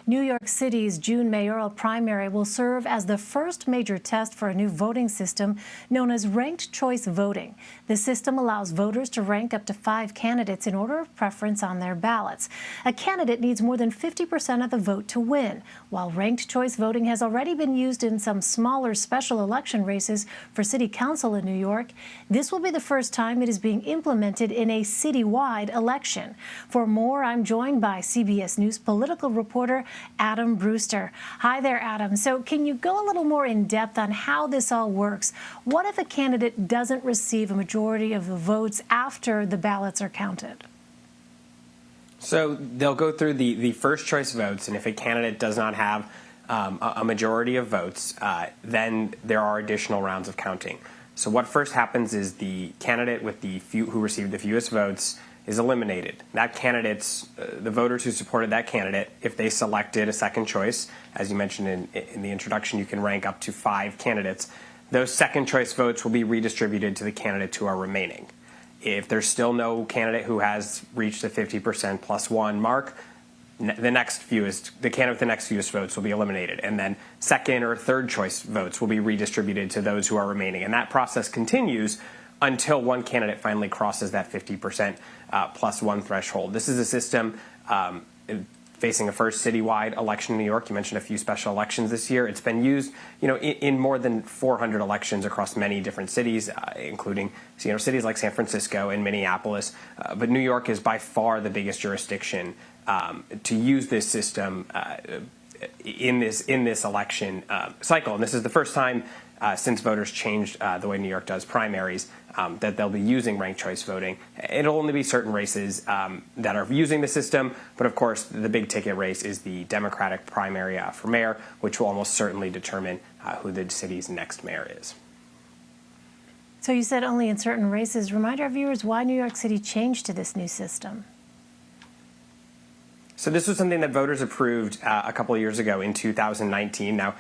New York City's June mayoral primary will serve as the first major test for a new voting system known as ranked choice voting. The system allows voters to rank up to 5 candidates in order of preference on their ballots. A candidate needs more than 50% of the vote to win. While ranked choice voting has already been used in some smaller special election races for city council in New York, this will be the first time it is being implemented in a citywide election. For more, I'm joined by CBS News political reporter Adam Brewster. Hi there, Adam. So can you go a little more in depth on how this all works? What if a candidate doesn't receive a majority of the votes after the ballots are counted? So they'll go through the first choice votes, and if a candidate does not have a majority of votes, then there are additional rounds of counting. So what first happens is the candidate with who received the fewest votes is eliminated. That the voters who supported that candidate, if they selected a second choice, as you mentioned in the introduction, you can rank up to 5 candidates. Those second choice votes will be redistributed to the candidates who are remaining. If there's still no candidate who has reached the 50% plus 1 mark, the candidate with the next fewest votes will be eliminated, and then second or third choice votes will be redistributed to those who are remaining. And that process continues until one candidate finally crosses that 50% plus 1 threshold. This is a system facing a first citywide election in New York. You mentioned a few special elections this year. It's been used, in more than 400 elections across many different cities, including cities like San Francisco and Minneapolis. But New York is by far the biggest jurisdiction to use this system in this election cycle. And this is the first time since voters changed the way New York does primaries that they'll be using ranked choice voting. It'll only be certain races that are using the system, but of course the big ticket race is the Democratic primary for mayor, which will almost certainly determine who the city's next mayor is. So you said only in certain races. Remind our viewers why New York City changed to this new system. So this was something that voters approved a couple of years ago in 2019. Now,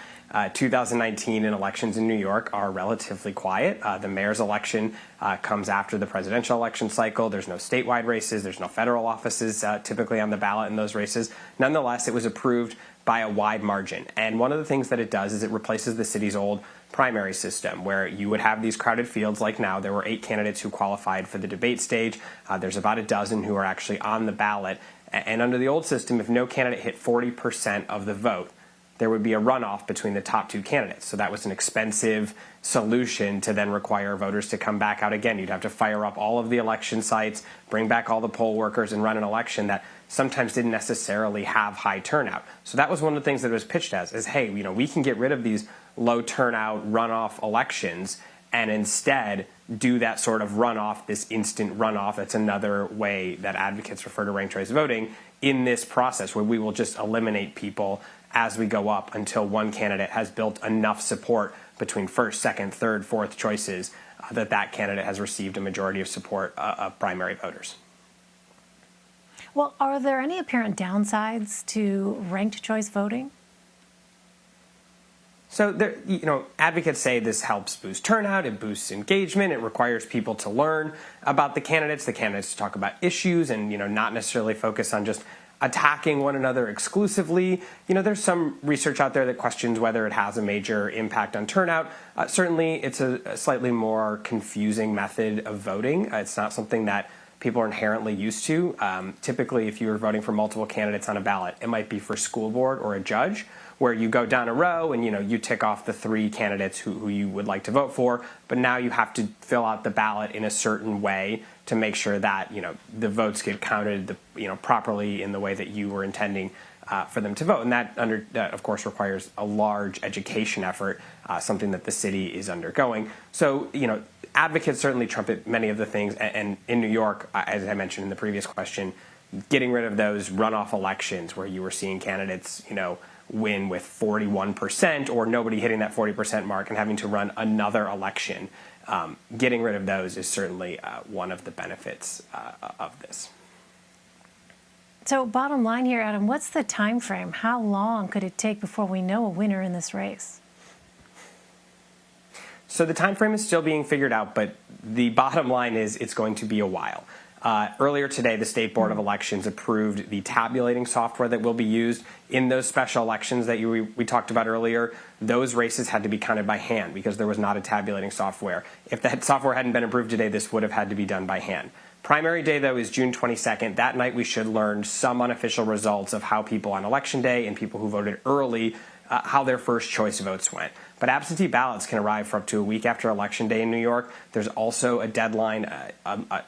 2019 and elections in New York are relatively quiet. The mayor's election comes after the presidential election cycle. There's no statewide races. There's no federal offices typically on the ballot in those races. Nonetheless, it was approved by a wide margin. And one of the things that it does is it replaces the city's old primary system where you would have these crowded fields like now. There were 8 candidates who qualified for the debate stage. There's about a dozen who are actually on the ballot. And under the old system, if no candidate hit 40% of the vote, there would be a runoff between the top 2 candidates. So that was an expensive solution to then require voters to come back out again. You'd have to fire up all of the election sites, bring back all the poll workers, and run an election that sometimes didn't necessarily have high turnout. So that was one of the things that it was pitched as, is, hey, we can get rid of these low turnout runoff elections and instead do that sort of runoff, this instant runoff. That's another way that advocates refer to ranked choice voting in this process, where we will just eliminate people as we go up until one candidate has built enough support between first, second, third, fourth choices that candidate has received a majority of support of primary voters. Well, are there any apparent downsides to ranked choice voting? So, advocates say this helps boost turnout, it boosts engagement, it requires people to learn about the candidates to talk about issues and, not necessarily focus on just attacking one another exclusively. There's some research out there that questions whether it has a major impact on turnout. Certainly, it's a slightly more confusing method of voting. It's not something that people are inherently used to. Typically, if you were voting for multiple candidates on a ballot, it might be for school board or a judge, where you go down a row and you tick off the 3 candidates who you would like to vote for, but now you have to fill out the ballot in a certain way to make sure that the votes get counted properly in the way that you were intending for them to vote. And that of course requires a large education effort, something that the city is undergoing. So advocates certainly trumpet many of the things, and in New York, as I mentioned in the previous question, getting rid of those runoff elections where you were seeing candidates win with 41% or nobody hitting that 40% mark and having to run another election. Getting rid of those is certainly one of the benefits of this. So bottom line here, Adam, what's the time frame? How long could it take before we know a winner in this race? So the time frame is still being figured out, but the bottom line is it's going to be a while. Earlier today, the State Board of Elections approved the tabulating software that will be used in those special elections that we talked about earlier. Those races had to be counted by hand because there was not a tabulating software. If that software hadn't been approved today, this would have had to be done by hand. Primary day, though, is June 22nd. That night, we should learn some unofficial results of how people on Election Day and people who voted early, how their first choice votes went. But absentee ballots can arrive for up to a week after Election Day in New York. There's also a deadline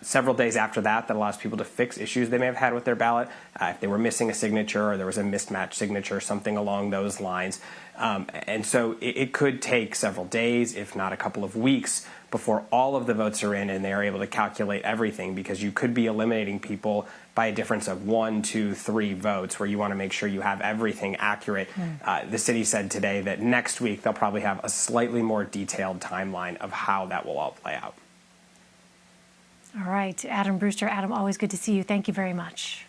several days after that allows people to fix issues they may have had with their ballot. If they were missing a signature or there was a mismatched signature, something along those lines. And so it could take several days, if not a couple of weeks, before all of the votes are in and they are able to calculate everything, because you could be eliminating people by a difference of 1, 2, 3 votes where you want to make sure you have everything accurate. The city said today that next week they'll probably have a slightly more detailed timeline of how that will all play out. All right, Adam Brewster. Adam, always good to see you. Thank you very much.